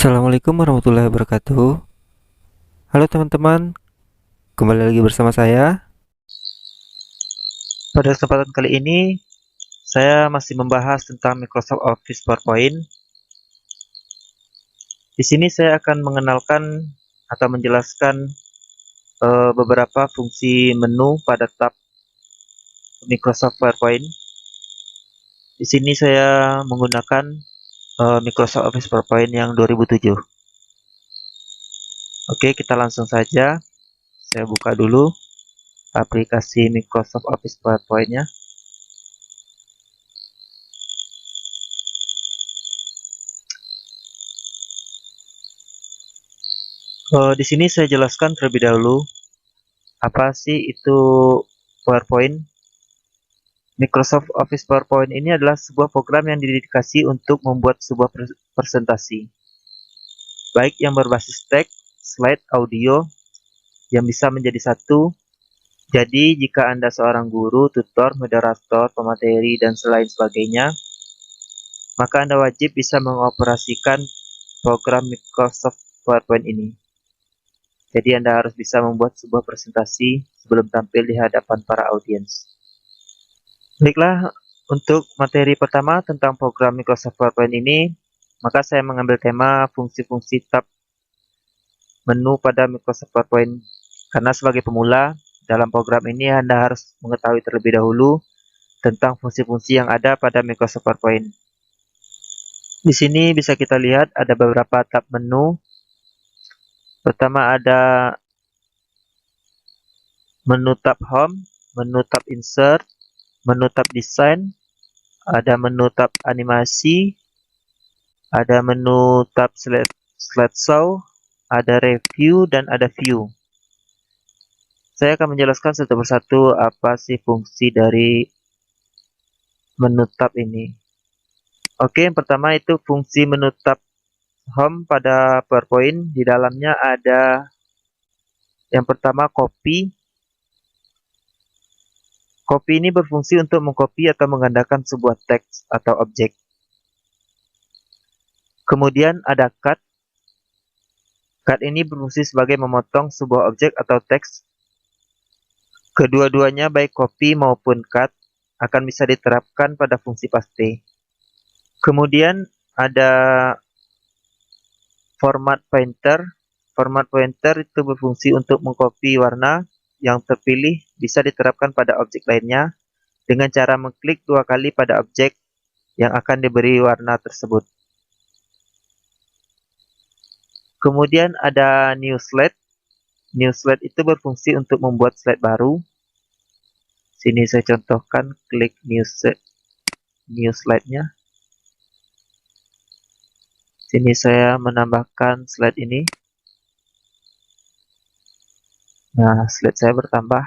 Assalamualaikum warahmatullahi wabarakatuh. Halo teman-teman, kembali lagi bersama saya. Pada kesempatan kali ini, saya masih membahas tentang Microsoft Office PowerPoint. Di sini saya akan mengenalkan atau menjelaskan beberapa fungsi menu pada tab Microsoft PowerPoint. Di sini saya menggunakan Microsoft Office PowerPoint yang 2007. Oke, kita langsung saja. Saya buka dulu aplikasi Microsoft Office PowerPoint-nya. Di sini saya jelaskan terlebih dahulu apa sih itu PowerPoint. Microsoft Office PowerPoint ini adalah sebuah program yang didedikasi untuk membuat sebuah presentasi, baik yang berbasis teks, slide, audio, yang bisa menjadi satu. Jadi, jika Anda seorang guru, tutor, moderator, pemateri, dan selain sebagainya, maka Anda wajib bisa mengoperasikan program Microsoft PowerPoint ini. Jadi Anda harus bisa membuat sebuah presentasi sebelum tampil di hadapan para audiens. Baiklah, untuk materi pertama tentang program Microsoft PowerPoint ini, maka saya mengambil tema fungsi-fungsi tab menu pada Microsoft PowerPoint. Karena sebagai pemula, dalam program ini Anda harus mengetahui terlebih dahulu tentang fungsi-fungsi yang ada pada Microsoft PowerPoint. Di sini bisa kita lihat ada beberapa tab menu. Pertama ada menu tab Home, menu tab Insert, menu tab Design, ada menu tab Animasi, ada menu tab Slideshow, ada Review, dan ada View. Saya akan menjelaskan satu persatu apa sih fungsi dari menu tab ini. Oke, yang pertama itu fungsi menu tab Home pada PowerPoint. Di dalamnya ada yang pertama copy. Copy ini berfungsi untuk mengcopy atau menggandakan sebuah teks atau objek. Kemudian ada cut. Cut ini berfungsi sebagai memotong sebuah objek atau teks. Kedua-duanya baik copy maupun cut akan bisa diterapkan pada fungsi paste. Kemudian ada format pointer. Format pointer itu berfungsi untuk mengcopy warna yang terpilih bisa diterapkan pada objek lainnya dengan cara mengklik 2 kali pada objek yang akan diberi warna tersebut. Kemudian ada new slide. New slide itu berfungsi untuk membuat slide baru. Sini saya contohkan, klik new slide-nya. Sini saya menambahkan slide ini. Nah, slide saya bertambah.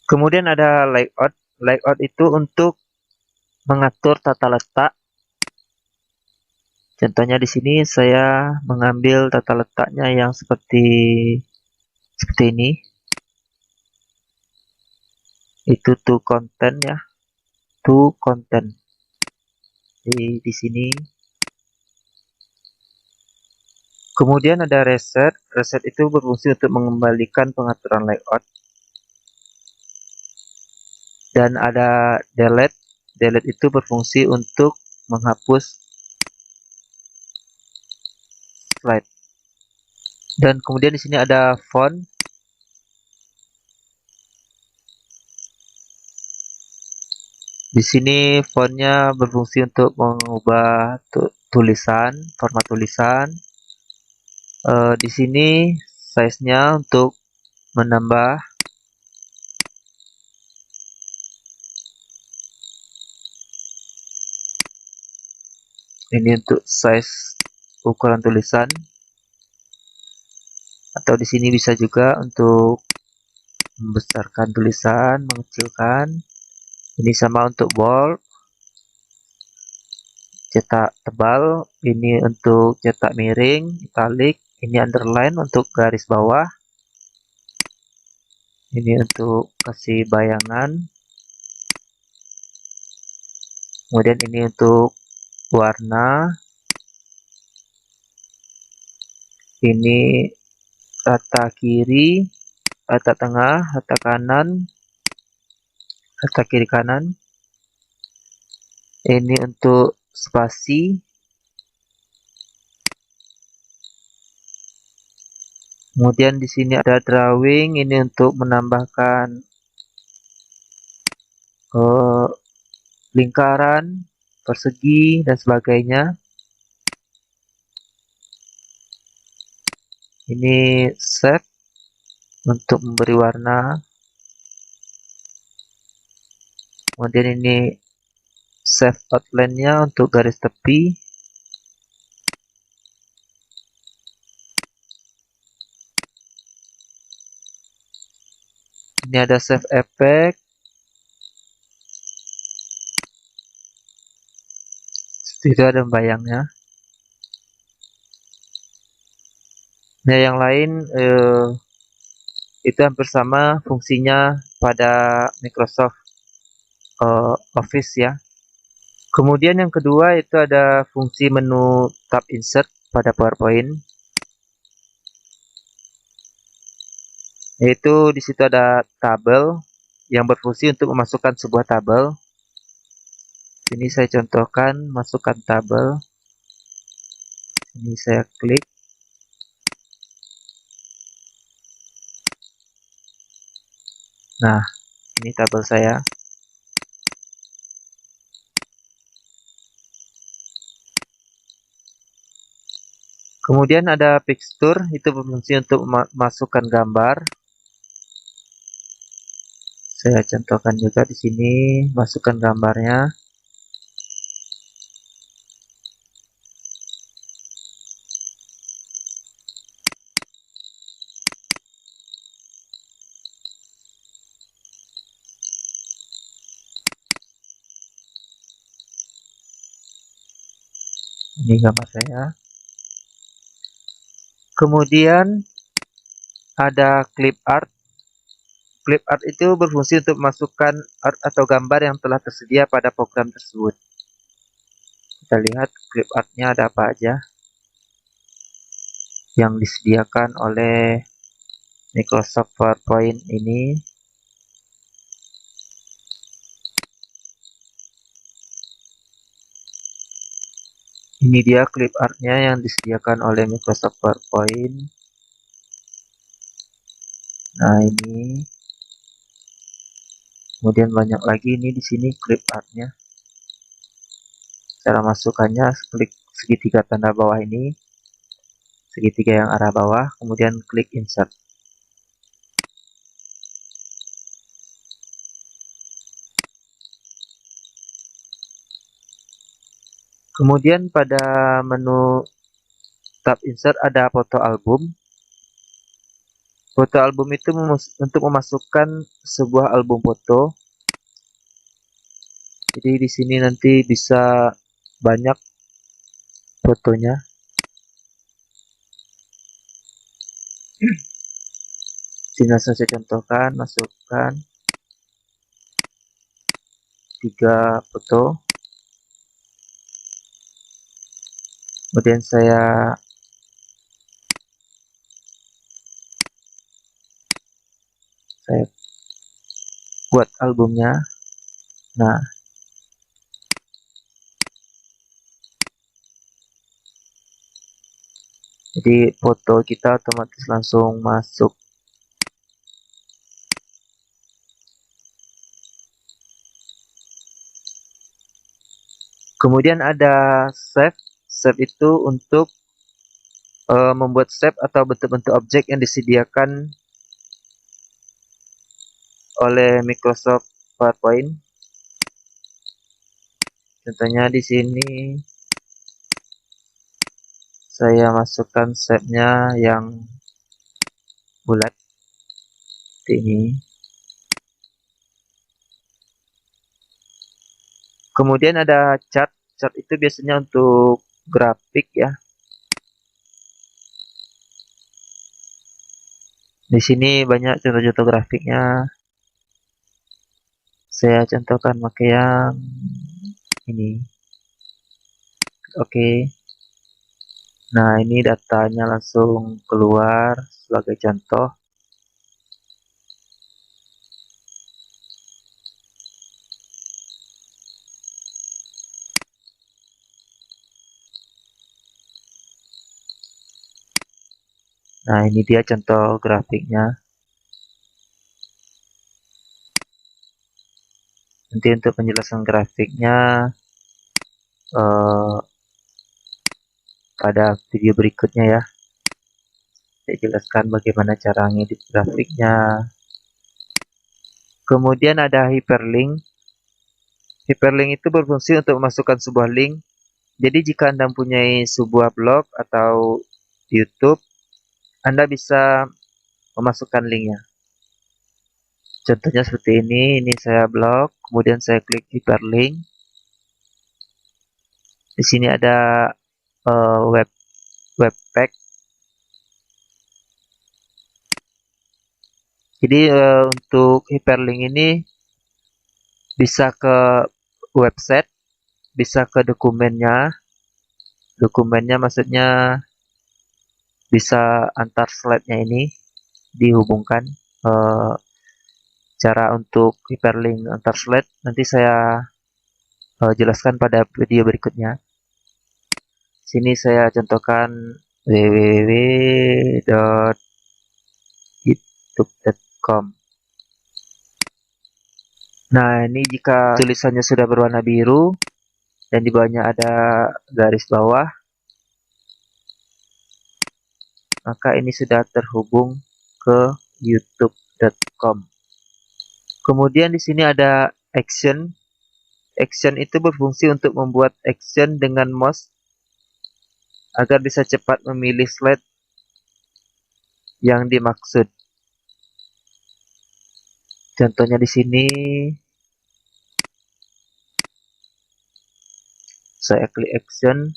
Kemudian ada layout. Layout itu untuk mengatur tata letak. Contohnya di sini saya mengambil tata letaknya yang seperti ini. Itu to content ya. To content. Di sini. Kemudian ada reset. Reset itu berfungsi untuk mengembalikan pengaturan layout. Dan ada delete. Delete itu berfungsi untuk menghapus slide. Dan kemudian di sini ada font. Di sini fontnya berfungsi untuk mengubah tulisan, format tulisan. Di sini size-nya untuk menambah. Ini untuk size ukuran tulisan. Atau di sini bisa juga untuk membesarkan tulisan, mengecilkan. Ini sama untuk bold, cetak tebal. Ini untuk cetak miring, italic. Ini underline untuk garis bawah. Ini untuk kasih bayangan. Kemudian ini untuk warna, ini rata kiri, rata tengah, rata kanan, rata kiri kanan. Ini untuk spasi. Kemudian di sini ada drawing, ini untuk menambahkan lingkaran, persegi, dan sebagainya. Ini shape untuk memberi warna. Kemudian ini shape outline-nya untuk garis tepi. Ini ada save effect. Tidak ada bayangnya. Nah, yang lain itu hampir sama fungsinya pada Microsoft Office ya. Kemudian yang kedua itu ada fungsi menu tab insert pada PowerPoint. Yaitu di situ ada tabel yang berfungsi untuk memasukkan sebuah tabel. Ini saya contohkan masukkan tabel. Ini saya klik. Nah, ini tabel saya. Kemudian ada picture, itu berfungsi untuk memasukkan gambar. Saya contohkan juga di sini, masukkan gambarnya. Ini gambar saya. Kemudian ada clip art. Clip art itu berfungsi untuk memasukkan art atau gambar yang telah tersedia pada program tersebut. Kita lihat clip artnya ada apa aja yang disediakan oleh Microsoft PowerPoint ini. Ini dia clip artnya yang disediakan oleh Microsoft PowerPoint. Nah, ini. Kemudian banyak lagi ini di sini clip artnya. Cara masukkannya klik segitiga tanda bawah ini, segitiga yang arah bawah, kemudian klik insert. Kemudian pada menu tab insert ada foto album. Foto album itu untuk memasukkan sebuah album foto. Jadi di sini nanti bisa banyak fotonya. Sini saya contohkan, masukkan 3 foto. Kemudian saya buat albumnya. Nah, jadi foto kita otomatis langsung masuk. Kemudian ada save. Save itu untuk membuat shape atau bentuk-bentuk objek yang disediakan oleh Microsoft PowerPoint. Contohnya di sini saya masukkan shape-nya yang bulat seperti ini. Kemudian ada chart. Chart itu biasanya untuk grafik ya. Di sini banyak contoh-contoh grafiknya. Saya contohkan pakai yang ini. oke. Nah, ini datanya langsung keluar sebagai contoh. Nah, ini dia contoh grafiknya. Nanti untuk penjelasan grafiknya eh, pada video berikutnya ya. Saya jelaskan bagaimana cara ngedit grafiknya. Kemudian ada hyperlink. Hyperlink itu berfungsi untuk memasukkan sebuah link. Jadi jika Anda mempunyai sebuah blog atau YouTube, Anda bisa memasukkan linknya. Contohnya seperti ini saya blog, kemudian saya klik hyperlink. Di sini ada webpack. Jadi untuk hyperlink ini bisa ke website, bisa ke dokumennya. Dokumennya maksudnya bisa antar slide-nya ini dihubungkan. Eh, Cara untuk hyperlink antar slide nanti saya jelaskan pada video berikutnya. Sini saya contohkan www.youtube.com. Nah, ini jika tulisannya sudah berwarna biru dan di bawahnya ada garis bawah, maka ini sudah terhubung ke youtube.com. Kemudian di sini ada action. Action itu berfungsi untuk membuat action dengan mouse agar bisa cepat memilih slide yang dimaksud. Contohnya di sini saya klik action.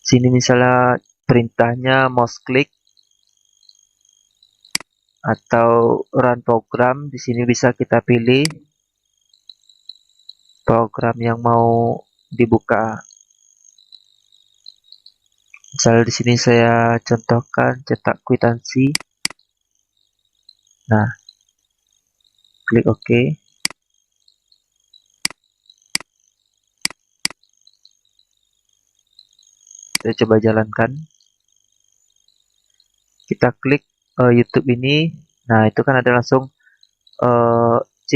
Sini misalnya perintahnya mouse click atau run program. Di sini bisa kita pilih program yang mau dibuka. Misalnya di sini saya contohkan cetak kwitansi. Nah, klik OK. Saya coba jalankan. Kita klik YouTube ini. Nah, itu kan ada langsung C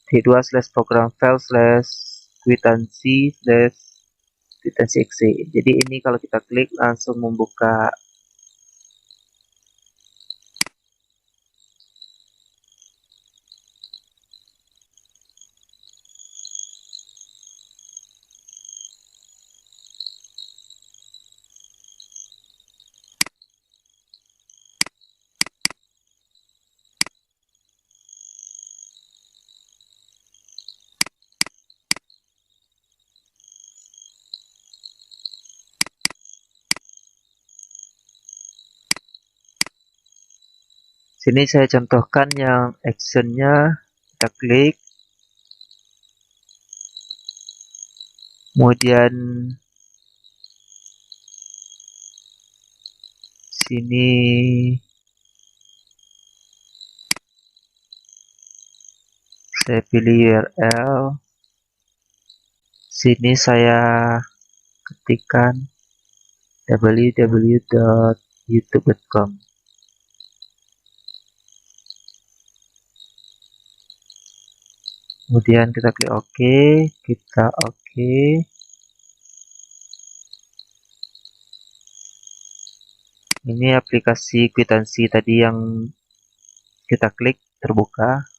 d2/program file/kwitansi/kwitansi.exe. Jadi ini kalau kita klik langsung membuka. Sini saya contohkan yang actionnya. Kita klik, kemudian sini saya pilih URL. Sini saya ketikkan www.youtube.com. Kemudian kita klik OK, kita OK. Ini aplikasi kwitansi tadi yang kita klik terbuka.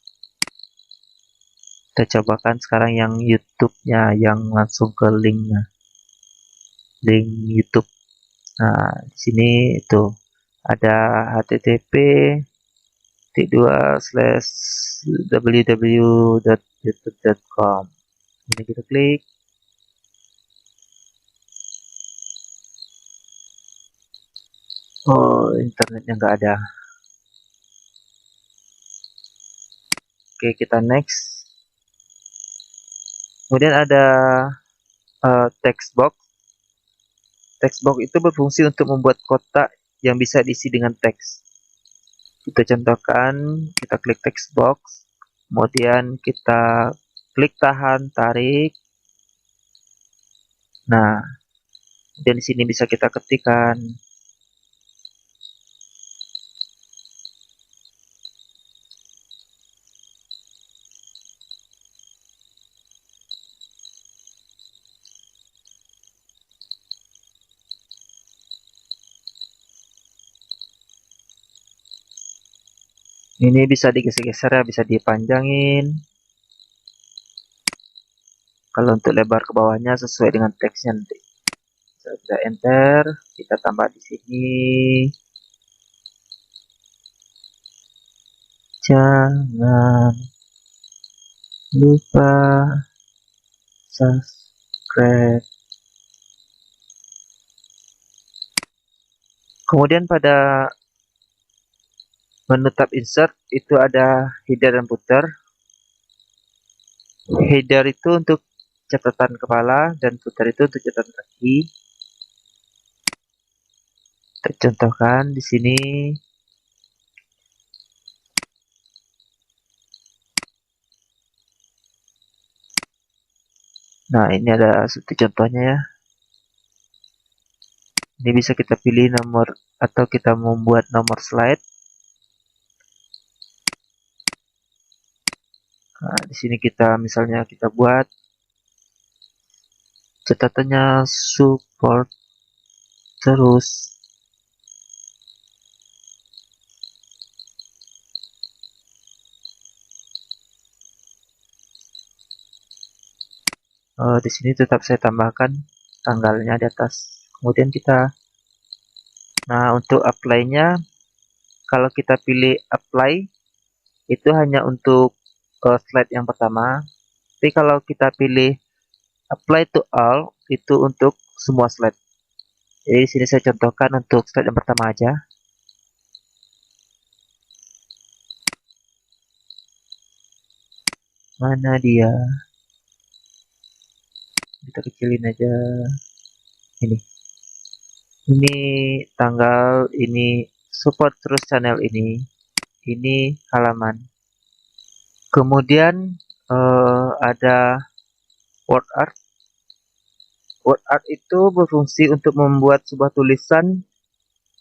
Kita cobakan sekarang yang YouTube-nya, yang langsung ke linknya, link YouTube. Nah, di sini itu ada http://www.youtube.com. Ini kita klik. Oh, internetnya nggak ada. Oke, kita next. Kemudian ada text box. Text box itu berfungsi untuk membuat kotak yang bisa diisi dengan teks. Kita contohkan, kita klik text box, kemudian kita klik tahan, tarik. Nah, dan di sini bisa kita ketikkan. Ini bisa digeser-geser ya, bisa dipanjangin. Kalau untuk lebar ke bawahnya sesuai dengan teksnya nanti. Kita enter, kita tambah di sini. Jangan lupa subscribe. Kemudian pada menu tab insert itu ada header dan footer. Header itu untuk catatan kepala dan footer itu untuk catatan kaki. Kita contohkan di sini. Nah, ini ada seperti contohnya ya. Ini bisa kita pilih nomor atau kita membuat nomor slide. Nah, di sini kita misalnya kita buat catatannya support terus. Di sini tetap saya tambahkan tanggalnya di atas. Kemudian kita, nah untuk apply-nya, kalau kita pilih apply itu hanya untuk slide yang pertama. Tapi kalau kita pilih apply to all itu untuk semua slide. Jadi di sini saya contohkan untuk slide yang pertama aja. Mana dia? Kita kecilin aja. Ini tanggal, ini support terus channel ini halaman. Kemudian ada word art. Word art itu berfungsi untuk membuat sebuah tulisan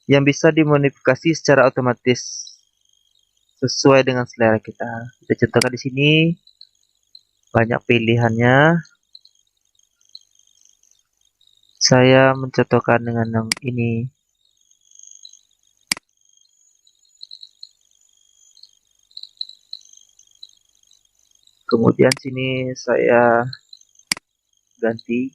yang bisa dimodifikasi secara otomatis sesuai dengan selera kita. Kita contohkan di sini banyak pilihannya. Saya mencontohkan dengan yang ini. Kemudian sini saya ganti.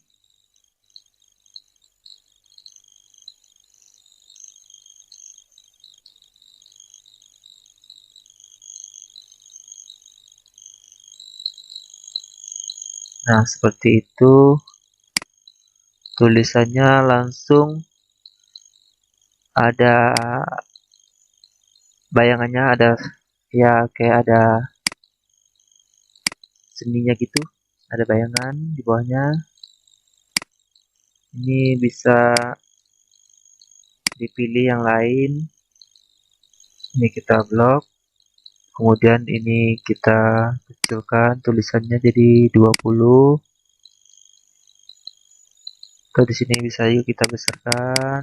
Nah, seperti itu. Tulisannya langsung ada bayangannya, ada ya kayak ada seninya gitu, ada bayangan di bawahnya. Ini bisa dipilih yang lain. Ini kita blok, kemudian ini kita kecilkan tulisannya jadi 20. Atau di sini bisa yuk kita besarkan.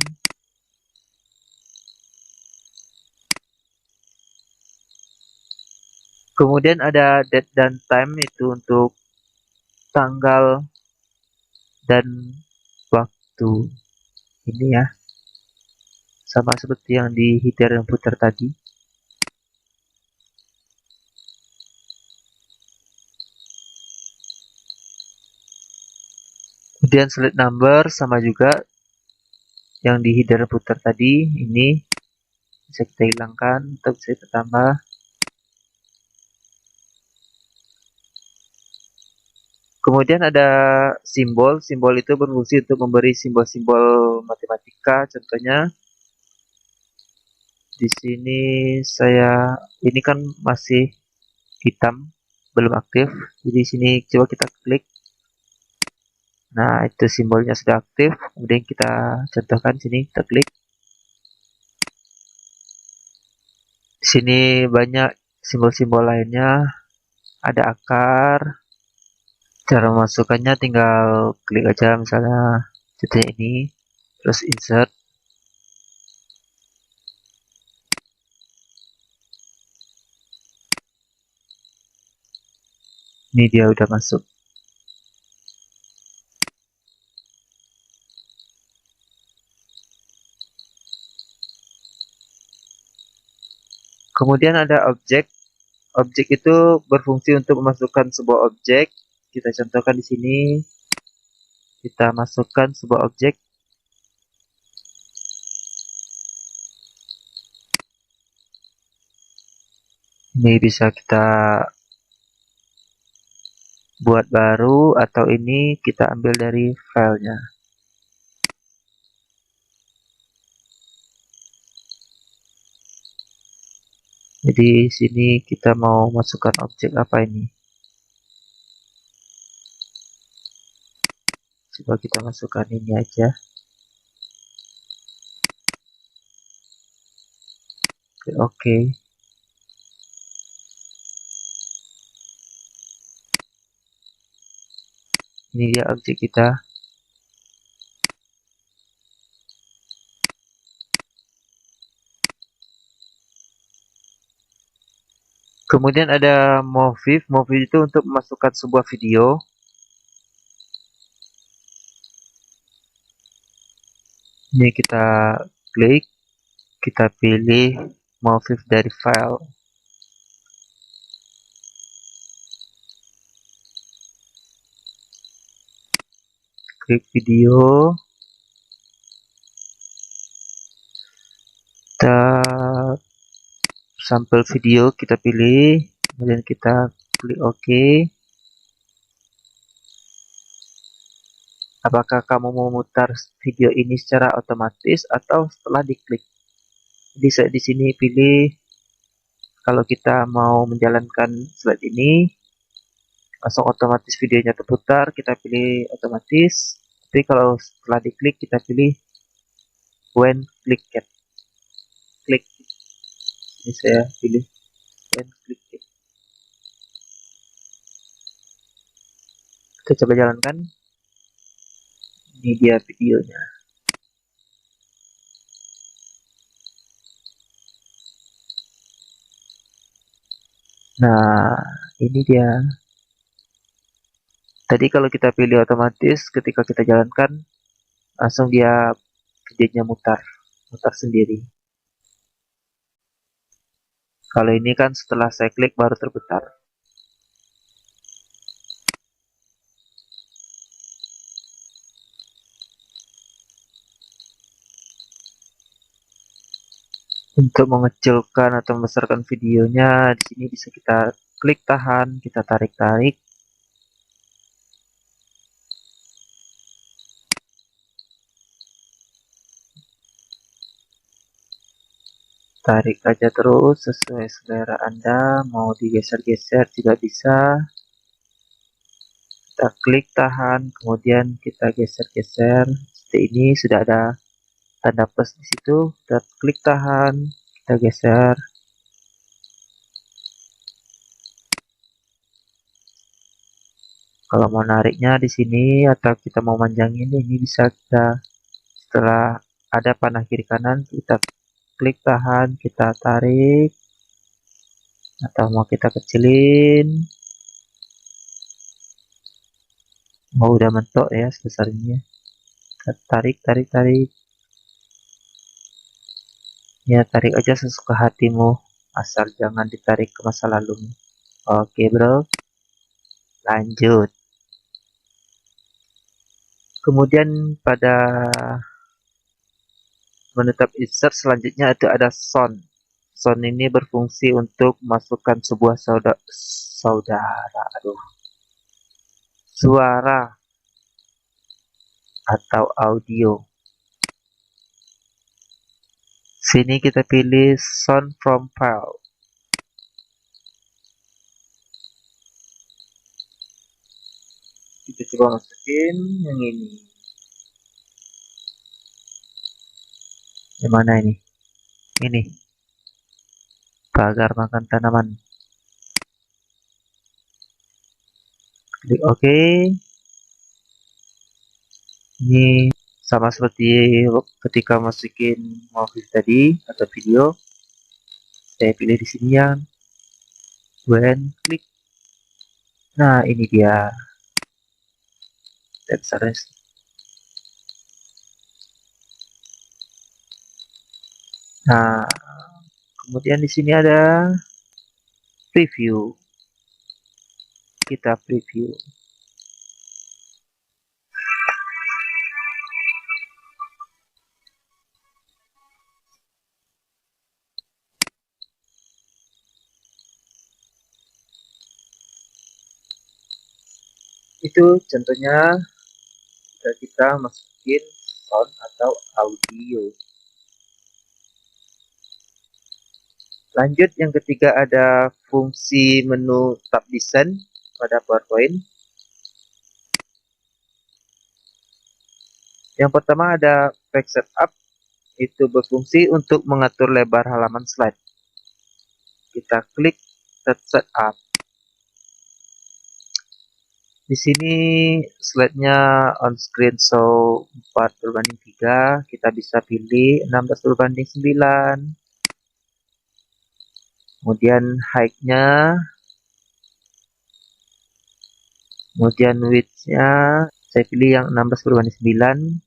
Kemudian ada date dan time, itu untuk tanggal dan waktu. Ini ya, sama seperti yang di header dan footer tadi. Kemudian slide number sama juga yang di header dan footer tadi. Ini bisa kita hilangkan atau bisa kita tambah. Kemudian ada simbol. Simbol itu berfungsi untuk memberi simbol-simbol matematika. Contohnya di sini ini kan masih hitam. belum aktif. Jadi sini coba kita klik. Nah, itu simbolnya sudah aktif. Kemudian kita contohkan sini, kita klik. Di sini banyak simbol-simbol lainnya. Ada akar. Cara memasukkannya tinggal klik aja, misalnya contohnya ini, terus insert. Ini dia udah masuk. Kemudian ada objek. Objek itu berfungsi untuk memasukkan sebuah objek. Kita contohkan di sini. Kita masukkan sebuah objek. Ini bisa kita buat baru atau ini kita ambil dari filenya. Jadi sini kita mau masukkan objek apa ini? Coba kita masukkan ini aja. Oke. Ini dia objek kita. Kemudian ada Moviv. Moviv itu untuk memasukkan sebuah video. Ini kita klik, kita pilih Moviv dari file. Klik video. Kita sampel video kita pilih, kemudian kita klik OK. Apakah kamu mau memutar video ini secara otomatis atau setelah diklik? Jadi saya di sini pilih kalau kita mau menjalankan slide ini langsung otomatis videonya terputar, kita pilih otomatis. Tapi kalau setelah diklik kita pilih when clicked. Klik. Ini saya pilih when clicked. Kita coba jalankan. Ini dia videonya. Nah, ini dia. Tadi kalau kita pilih otomatis, ketika kita jalankan, langsung dia videonya mutar sendiri. Kalau ini kan setelah saya klik baru terputar. Untuk mengecilkan atau membesarkan videonya, di sini bisa kita klik tahan, kita tarik-tarik. Tarik aja terus sesuai selera Anda, mau digeser-geser juga bisa. Kita klik tahan, kemudian kita geser-geser. Seperti ini sudah ada tanda plus di situ. Kita klik tahan, kita geser. Kalau mau nariknya di sini atau kita mau manjangin ini bisa kita setelah ada panah kiri kanan kita klik tahan, kita tarik atau mau kita kecilin. Oh, udah mentok ya sebesar ini ya. Kita tarik, tarik, tarik. Ya, tarik aja sesuka hatimu, asal jangan ditarik ke masa lalu. Oke, bro. Lanjut. Kemudian pada menetap insert selanjutnya itu ada sound. Sound ini berfungsi untuk masukkan sebuah suara atau audio. Sini kita pilih sound from file. Kita coba masukin yang ini. Yang mana ini? Ini. Pagar makan tanaman. Klik OK. Ini sama seperti ketika masukin mobil tadi atau video. Saya pilih di sini yang klik. Nah, ini dia. Text. Nah, kemudian di sini ada preview. Kita preview. Itu contohnya kita masukin sound atau audio. Lanjut, yang ketiga ada fungsi menu tab desain pada PowerPoint. Yang pertama ada page setup, itu berfungsi untuk mengatur lebar halaman slide. Kita klik setup. Di sini slide-nya on screen show 4:3, kita bisa pilih 16:9. Kemudian height-nya, kemudian width-nya, saya pilih yang 16:9.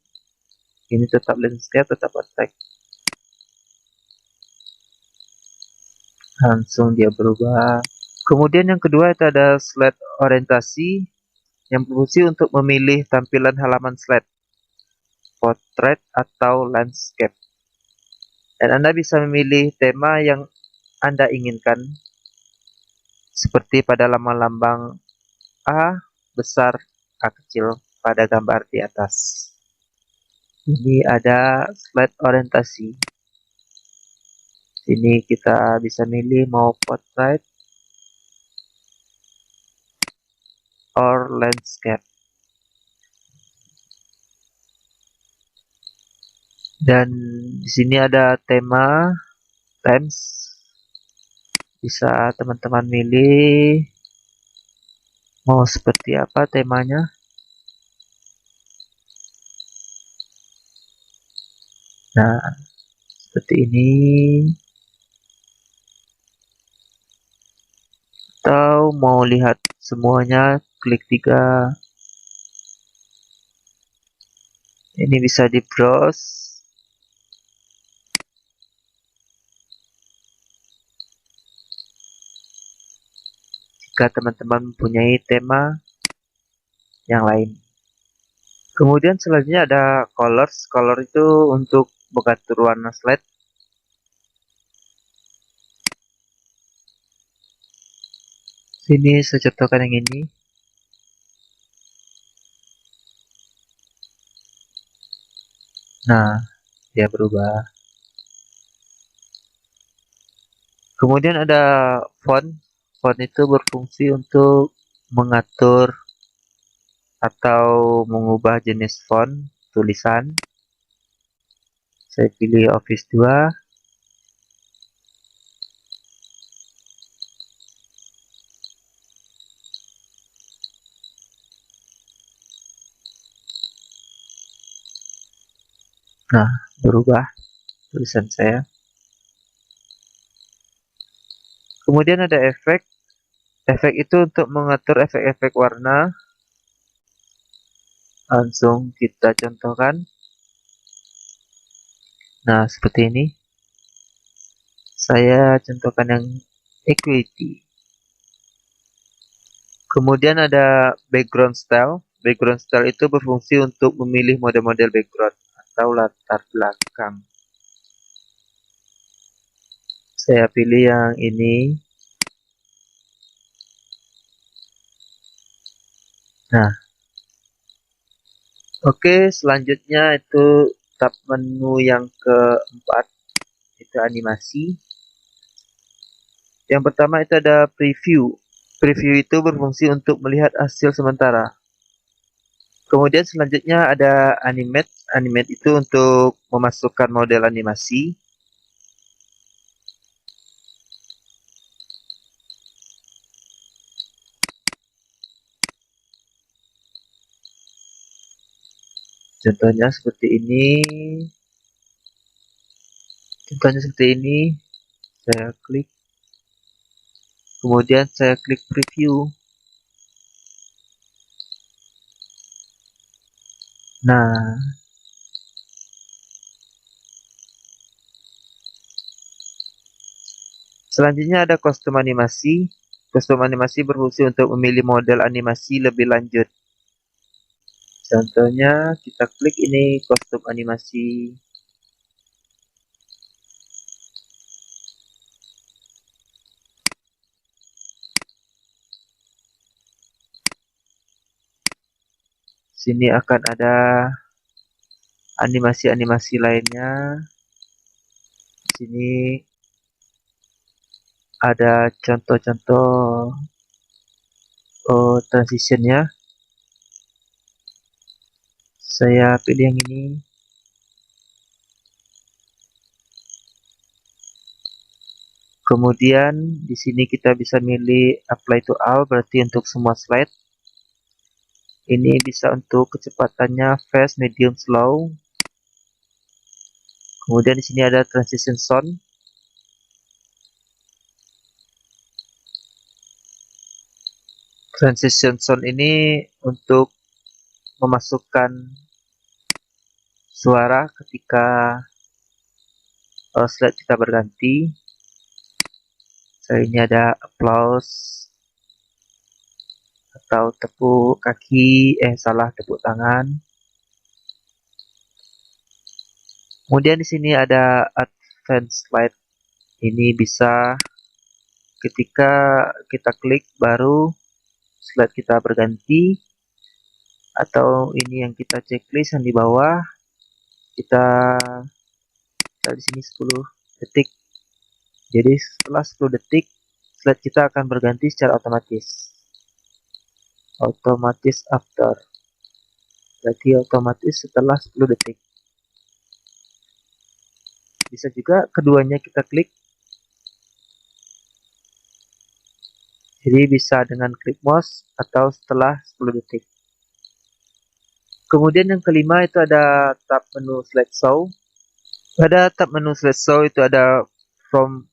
Ini tetap landscape, tetap attack. Langsung dia berubah. Kemudian yang kedua itu ada slide orientasi yang berfungsi untuk memilih tampilan halaman slide, portrait atau landscape. Dan Anda bisa memilih tema yang Anda inginkan, seperti pada lambang A besar, A kecil pada gambar di atas. Ini ada slide orientasi. Sini kita bisa milih mau portrait or landscape. Dan di sini ada tema, themes. Bisa teman-teman milih mau seperti apa temanya. Nah, seperti ini. Atau mau lihat semuanya, klik 3. Ini bisa di browse. Jika teman-teman mempunyai tema yang lain. Kemudian selanjutnya ada colors. Color itu untuk mengatur warna slide. Sini saya contohkan yang ini. Nah, dia berubah. Kemudian ada font. Font itu berfungsi untuk mengatur atau mengubah jenis font tulisan. Saya pilih Office 2. Nah, berubah tulisan saya. Kemudian ada efek. Efek itu untuk mengatur efek-efek warna. Langsung kita contohkan. Nah, seperti ini. Saya contohkan yang equity. Kemudian ada background style. Background style itu berfungsi untuk memilih model-model background atau latar belakang. Saya pilih yang ini. Nah, oke, selanjutnya itu tab menu yang keempat, itu animasi. Yang pertama itu ada preview. Preview itu berfungsi untuk melihat hasil sementara. Kemudian selanjutnya ada animate. Animate itu untuk memasukkan model animasi. Contohnya seperti ini. Contohnya seperti ini. Saya klik. Kemudian saya klik preview. Nah, selanjutnya ada kostum animasi. Kostum animasi berfungsi untuk memilih model animasi lebih lanjut. Contohnya kita klik ini kostum animasi. Sini akan ada animasi-animasi lainnya. Sini ada contoh-contoh transitionnya. Saya pilih yang ini. Kemudian di sini kita bisa milih apply to all, berarti untuk semua slide. Ini bisa untuk kecepatannya fast, medium, slow. Kemudian di sini ada transition zone. Transition zone ini untuk memasukkan suara ketika slide kita berganti. Ini ada applause atau tepuk kaki, tepuk tangan. Kemudian di sini ada advanced slide. Ini bisa ketika kita klik baru slide kita berganti, atau ini yang kita checklist yang di bawah, kita di sini 10 detik. Jadi setelah 10 detik slide kita akan berganti secara otomatis. Otomatis after. Berarti otomatis setelah 10 detik. Bisa juga keduanya kita klik. Jadi bisa dengan klik mouse atau setelah 10 detik. Kemudian yang kelima itu ada tab menu slideshow. Pada tab menu slideshow itu ada from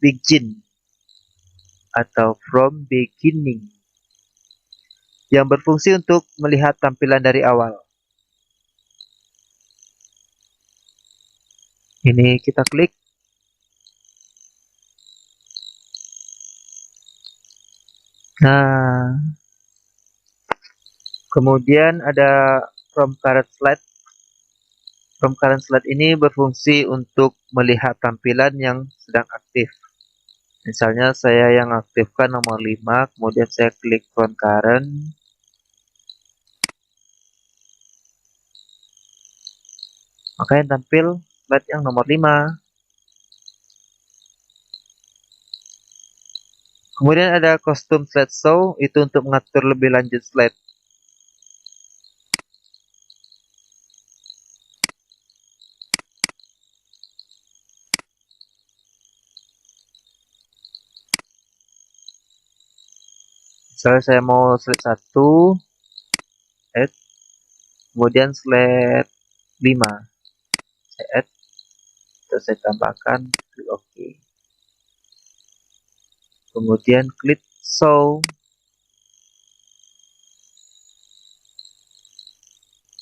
begin atau from beginning yang berfungsi untuk melihat tampilan dari awal. Ini kita klik. Nah, kemudian ada from current slide. From current slide ini berfungsi untuk melihat tampilan yang sedang aktif. Misalnya saya yang aktifkan nomor 5, kemudian saya klik from current. Maka yang tampil slide yang nomor 5. Kemudian ada custom slideshow, itu untuk mengatur lebih lanjut slide. Misalnya saya mau slide 1, add, kemudian slide 5, saya add, terus saya tambahkan, klik OK. Kemudian klik show.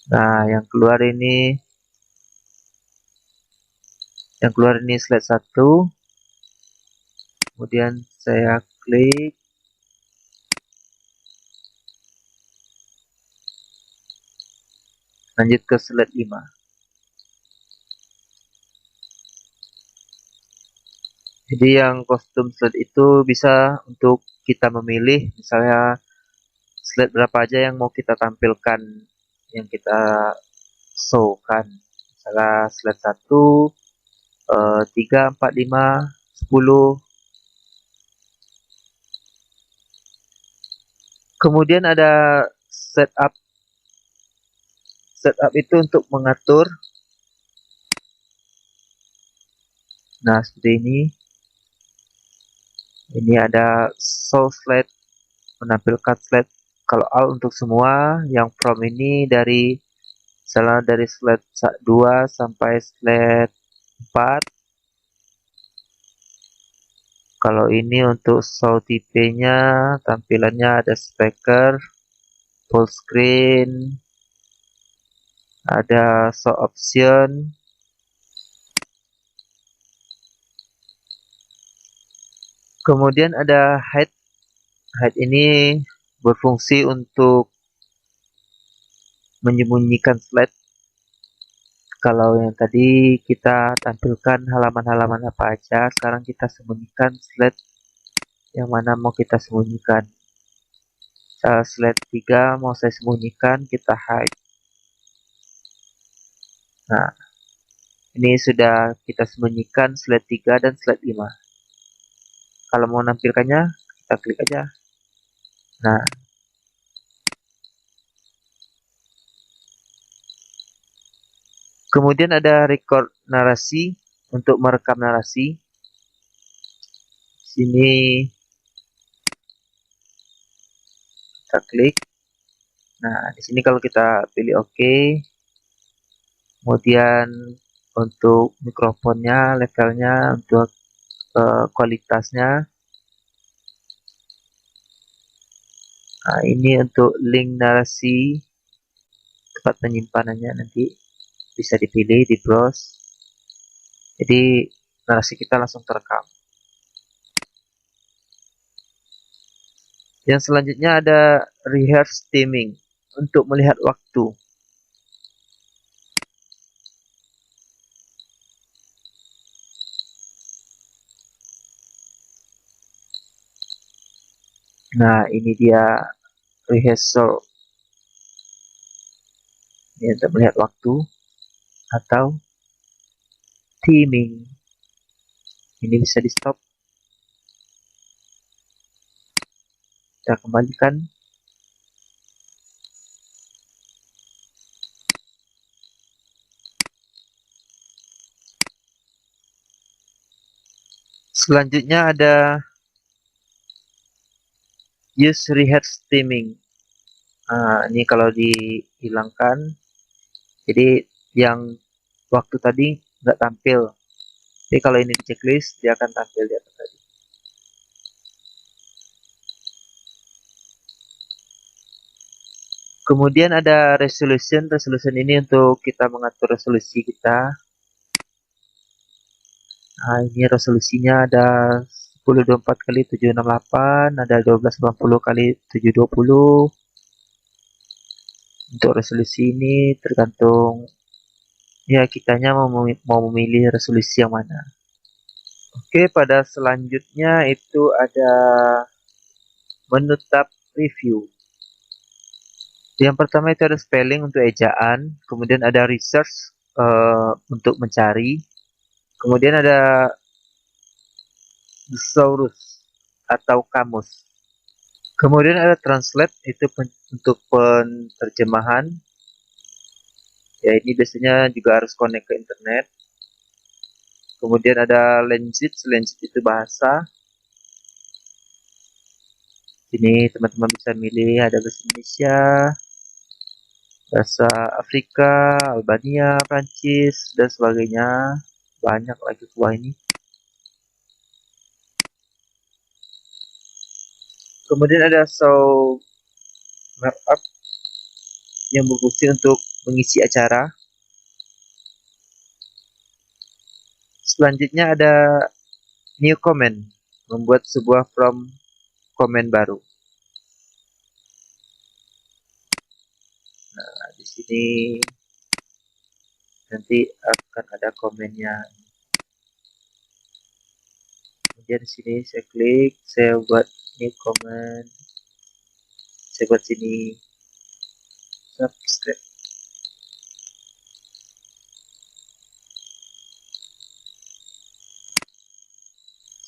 Nah, yang keluar ini slide 1. Kemudian saya klik. Lanjut ke slide 5. Jadi yang kostum slide itu bisa untuk kita memilih, misalnya slide berapa aja yang mau kita tampilkan, yang kita show kan. Misalnya slide 1, 3, 4, 5, 10. Kemudian ada setup. Setup itu untuk mengatur. Nah, seperti ini. Ini ada show slide, menampilkan slide. Kalau all untuk semua, yang from ini dari slide 2 sampai slide 4. Kalau ini untuk show tipenya, tampilannya ada speaker, full screen, ada show option. Kemudian ada hide. Hide ini berfungsi untuk menyembunyikan slide. Kalau yang tadi kita tampilkan halaman-halaman apa aja, sekarang kita sembunyikan slide yang mana mau kita sembunyikan. Slide 3 mau saya sembunyikan, kita hide. Nah, ini sudah kita sembunyikan slide 3 dan slide 5. Kalau mau nampilkannya, kita klik aja. Nah, kemudian ada record narasi untuk merekam narasi. Sini kita klik. Nah, di sini kalau kita pilih OK, kemudian untuk mikrofonnya, levelnya, untuk kualitasnya. Nah, ini untuk link narasi, tempat penyimpanannya nanti bisa dipilih di browse. Jadi narasi kita langsung terekam. Yang selanjutnya ada rehearse timing untuk melihat waktu. Nah, ini dia rehearsal. Ini untuk melihat waktu atau timing. Ini bisa di stop. Kita kembalikan. Selanjutnya ada use rehearse timing. Nah, ini kalau dihilangkan, jadi yang waktu tadi nggak tampil. Jadi kalau ini di checklist, dia akan tampil di atas tadi. Kemudian ada resolution. Resolution ini untuk kita mengatur resolusi kita. Nah, ini resolusinya ada 1024 kali 768, ada 1280 kali 720. Untuk resolusi ini tergantung ya kitanya mau memilih resolusi yang mana. Oke, pada selanjutnya itu ada menu tab review. Yang pertama itu ada spelling untuk ejaan, kemudian ada research untuk mencari, kemudian ada thesaurus atau kamus. Kemudian ada translate, itu untuk penerjemahan. Ya, ini biasanya juga harus connect ke internet. Kemudian ada language, language itu bahasa. Ini teman-teman bisa milih, ada bahasa Indonesia, bahasa Afrika, Albania, Prancis, dan sebagainya. Banyak lagi buah ini. Kemudian ada show markup yang berfungsi untuk mengisi acara. Selanjutnya ada new comment, membuat sebuah from komen baru. Nah, di sini nanti akan ada komennya. Kemudian di sini saya klik, saya buat new comment, saya buat sini subscribe.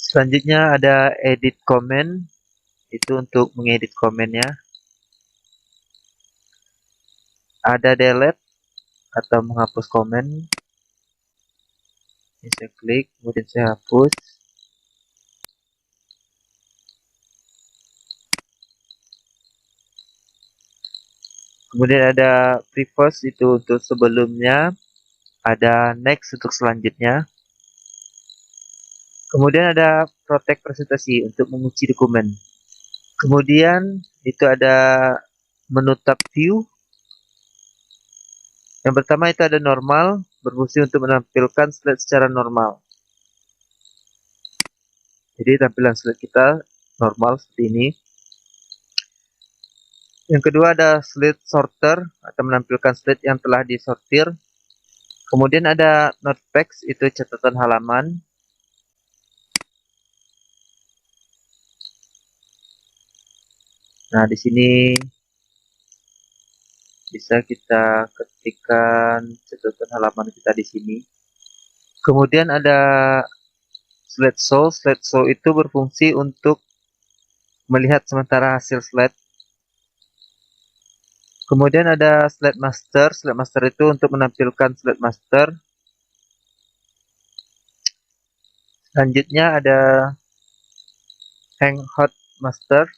Selanjutnya ada edit comment, itu untuk mengedit komennya. Ada delete, atau menghapus komen. Ini saya klik, kemudian saya hapus. Kemudian ada previous itu untuk sebelumnya, ada next untuk selanjutnya. Kemudian ada protect presentasi untuk mengunci dokumen. Kemudian itu ada menu tab view. Yang pertama itu ada normal, berfungsi untuk menampilkan slide secara normal. Jadi tampilan slide kita normal seperti ini. Yang kedua ada slide sorter atau menampilkan slide yang telah disortir. Kemudian ada notepads itu catatan halaman. Nah, di sini bisa kita ketikkan catatan halaman kita di sini. Kemudian ada slideshow. Slideshow itu berfungsi untuk melihat sementara hasil slide. Kemudian ada slide master. Slide master itu untuk menampilkan slide master. Selanjutnya ada hangout master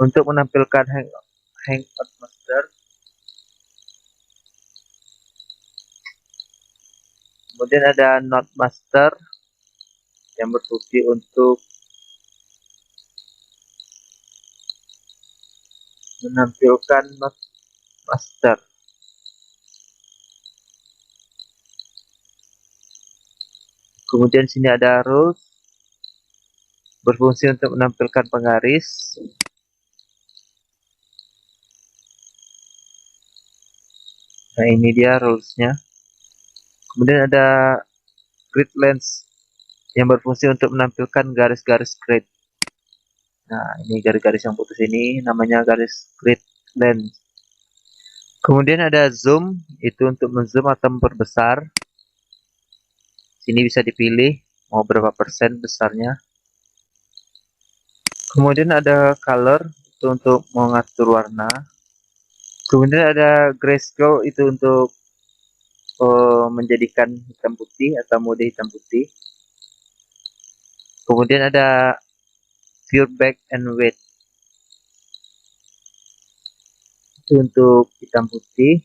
untuk menampilkan hangout master. Kemudian ada note master yang berfungsi untuk menampilkan note master. Kemudian sini ada rules berfungsi untuk menampilkan penggaris. Nah, ini dia rulesnya. Kemudian ada grid lens yang berfungsi untuk menampilkan garis-garis grid. Nah, ini garis-garis yang putus ini namanya garis grid lens. Kemudian ada zoom, itu untuk menzoom atau memperbesar. Sini bisa dipilih mau berapa persen besarnya. Kemudian ada color, itu untuk mengatur warna. Kemudian ada grayscale, itu untuk menjadikan hitam putih atau mode hitam putih. Kemudian ada pure black and white, itu untuk hitam putih.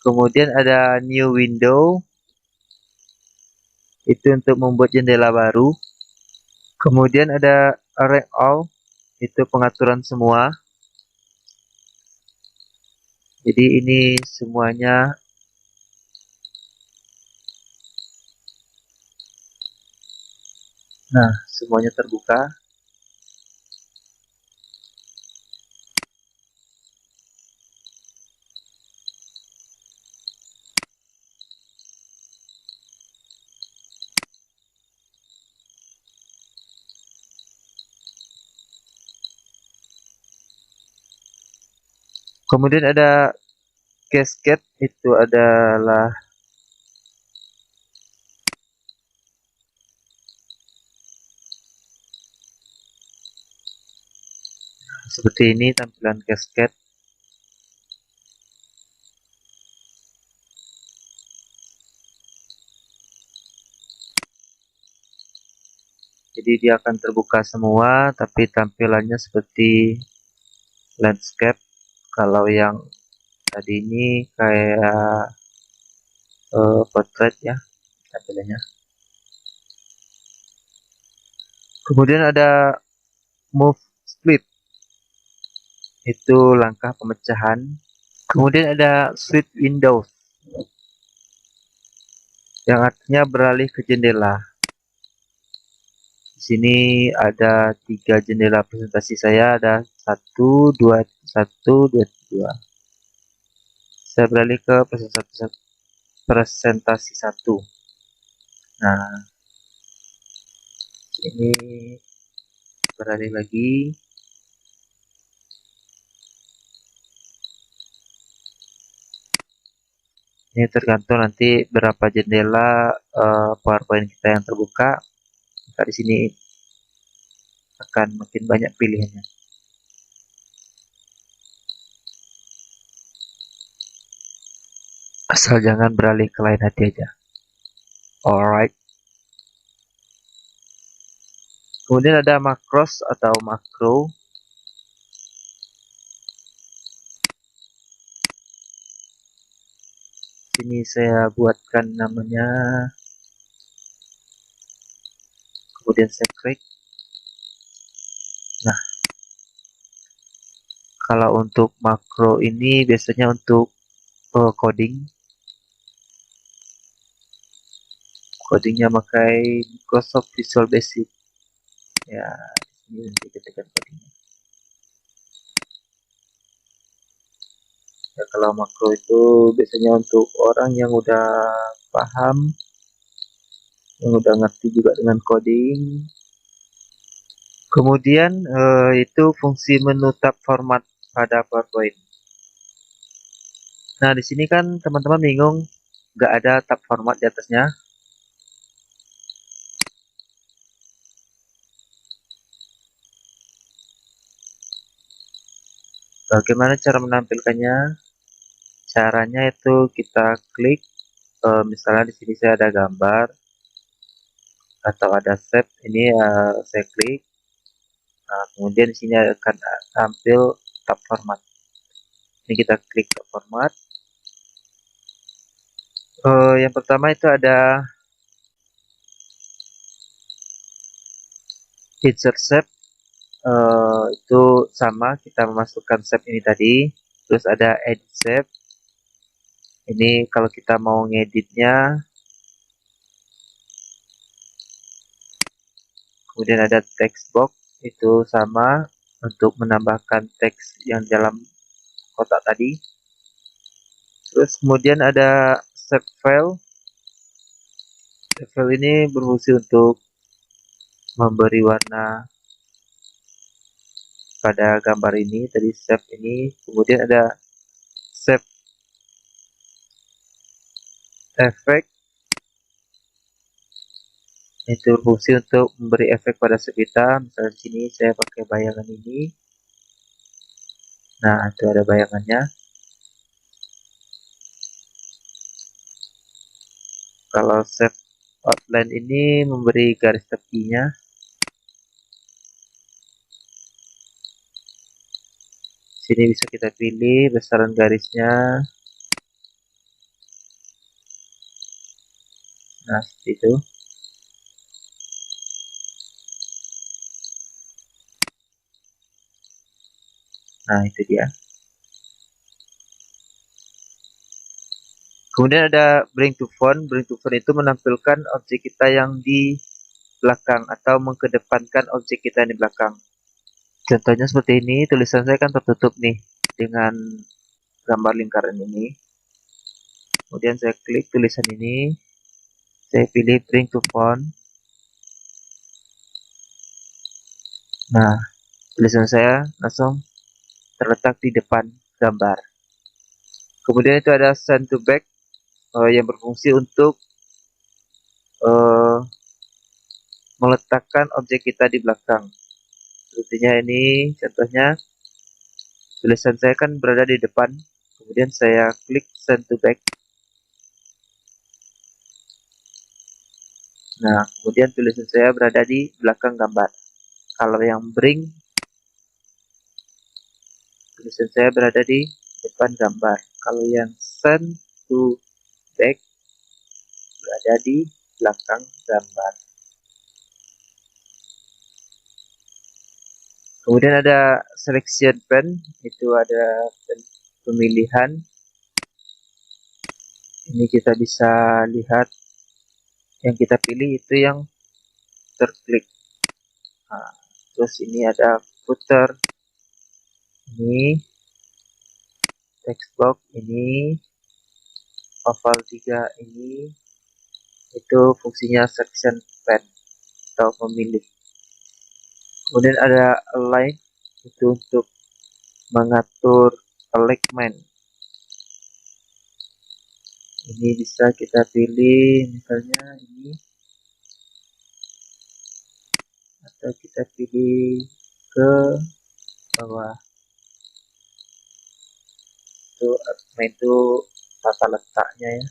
Kemudian ada new window, itu untuk membuat jendela baru. Kemudian ada arrange all, itu pengaturan semua. Jadi ini semuanya. Nah, semuanya terbuka. Kemudian ada cascade, itu adalah seperti ini tampilan cascade. Jadi dia akan terbuka semua, tapi tampilannya seperti landscape. Kalau yang tadi ini kayak portrait ya tampilannya. Kemudian ada move split, itu langkah pemecahan. Kemudian ada switch windows, yang artinya beralih ke jendela. Di sini ada 3 jendela presentasi saya, ada 1, 2, 1, 2, 2. Saya beralih ke presentasi 1. Nah, ini beralih lagi. Ini tergantung nanti berapa jendela PowerPoint kita yang terbuka. Maka di sini akan makin banyak pilihannya. asal jangan beralih ke lain hati aja. Alright. Kemudian ada macros atau makro. Sini saya buatkan namanya, kemudian saya klik. Nah, kalau untuk makro ini biasanya untuk codingnya pakai Microsoft Visual Basic. Ya, ini nanti ketikkan codingnya. Ya, kalau makro itu biasanya untuk orang yang udah paham, yang udah ngerti juga dengan coding. Kemudian itu fungsi menu tab format pada PowerPoint. Nah, di sini kan teman-teman bingung, nggak ada tab format di atasnya. Bagaimana cara menampilkannya? Caranya itu kita klik, misalnya di sini saya ada gambar atau ada set, ini saya klik. Nah, kemudian di sini akan tampil tab format. Ini kita klik tab format. Yang pertama itu ada insert shape. Itu sama, kita memasukkan shape ini tadi. Terus ada edit shape. Ini kalau kita mau ngeditnya. Kemudian ada text box, itu sama untuk menambahkan teks yang dalam kotak tadi. Terus kemudian ada shape file. Shape file ini berfungsi untuk memberi warna pada gambar ini, tadi shape ini. Kemudian ada shape effect, itu berfungsi untuk memberi efek pada shape kita. Misalnya di sini saya pakai bayangan ini. Nah, itu ada bayangannya. Kalau shape outline ini memberi garis tepinya. Sini bisa kita pilih besaran garisnya. Nah, seperti itu. Nah, itu dia. Kemudian ada bring to front. Bring to front itu menampilkan objek kita yang di belakang atau mengedepankan objek kita yang di belakang. Contohnya seperti ini, tulisan saya kan tertutup nih dengan gambar lingkaran ini. Kemudian saya klik tulisan ini, saya pilih bring to front. Nah, tulisan saya langsung terletak di depan gambar. Kemudian itu ada send to back yang berfungsi untuk uh, meletakkan objek kita di belakang. Sepertinya ini contohnya, tulisan saya kan berada di depan, kemudian saya klik send to back. Nah, kemudian tulisan saya berada di belakang gambar. Kalau yang bring, tulisan saya berada di depan gambar. Kalau yang send to back, berada di belakang gambar. Kemudian ada selection pen, itu ada pemilihan. Ini kita bisa lihat yang kita pilih itu yang terklik. Nah, terus ini ada footer, ini text box, ini oval 3, ini itu fungsinya section pen atau memilih. Kemudian ada align, itu untuk mengatur alignment. Ini bisa kita pilih misalnya ini, atau kita pilih ke bawah. Itu alignment itu tata letaknya ya.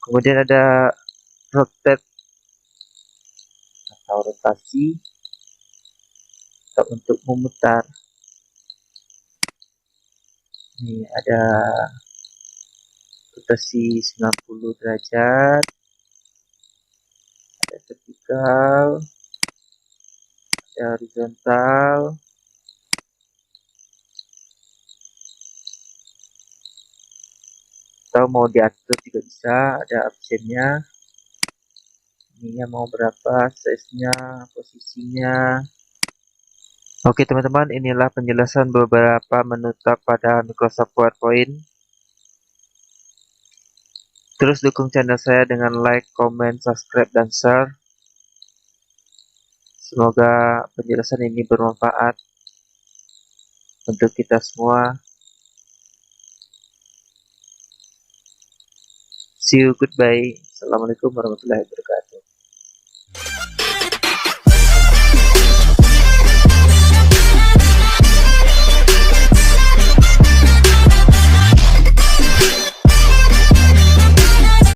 Kemudian ada rotate atau rotasi atau untuk memutar. Ini ada rotasi 90 derajat, ada vertikal, ada horizontal, atau mau diatur juga bisa, ada optionnya. Ininya mau berapa, size-nya, posisinya. Oke teman-teman, inilah penjelasan beberapa menu tab pada Microsoft PowerPoint. Terus dukung channel saya dengan like, comment, subscribe, dan share. Semoga penjelasan ini bermanfaat untuk kita semua. See you, goodbye. Assalamualaikum warahmatullahi wabarakatuh.